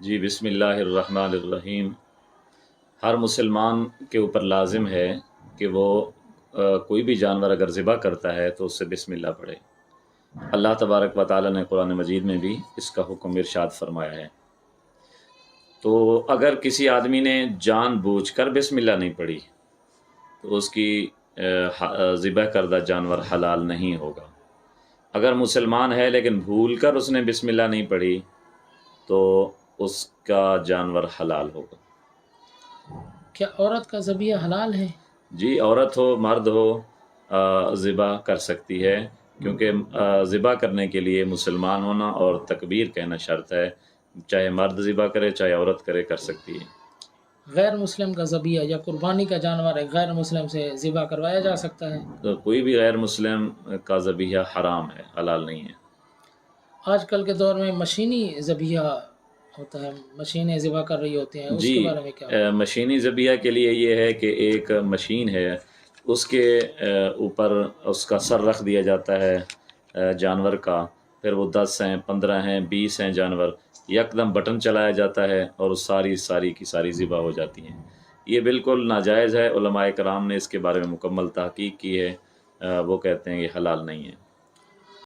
جی بسم اللہ الرحمن الرحیم۔ ہر مسلمان کے اوپر لازم ہے کہ وہ کوئی بھی جانور اگر ذبح کرتا ہے تو اس سے بسم اللہ پڑھے۔ اللہ تبارک و تعالی نے قرآن مجید میں بھی اس کا حکم ارشاد فرمایا ہے۔ تو اگر کسی آدمی نے جان بوجھ کر بسم اللہ نہیں پڑھی تو اس کی ذبح کردہ جانور حلال نہیں ہوگا۔ اگر مسلمان ہے لیکن بھول کر اس نے بسم اللہ نہیں پڑھی تو اس کا جانور حلال ہوگا۔ کیا عورت کا ذبیحہ حلال ہے؟ جی، عورت ہو مرد ہو ذبح کر سکتی ہے، کیونکہ ذبح کرنے کے لیے مسلمان ہونا اور تکبیر کہنا شرط ہے۔ چاہے مرد ذبح کرے چاہے عورت کرے، کر سکتی ہے۔ غیر مسلم کا ذبیحہ یا قربانی کا جانور ایک غیر مسلم سے ذبح کروایا جا سکتا ہے؟ تو کوئی بھی غیر مسلم کا ذبیحہ حرام ہے، حلال نہیں ہے۔ آج کل کے دور میں مشینی ذبیحہ ہوتا ہے، مشینیں ذبح کر رہی ہوتی ہیں، اس کے بارے میں کیا؟ مشینی ذبیحہ کے لیے یہ ہے کہ ایک مشین ہے، اس کے اوپر اس کا سر رکھ دیا جاتا ہے جانور کا، پھر وہ 10 ہیں 15 ہیں 20 ہیں جانور، یکدم بٹن چلایا جاتا ہے اور ساری کی ساری ذبح ہو جاتی ہیں۔ یہ بالکل ناجائز ہے۔ علماء کرام نے اس کے بارے میں مکمل تحقیق کی ہے، وہ کہتے ہیں یہ حلال نہیں ہے۔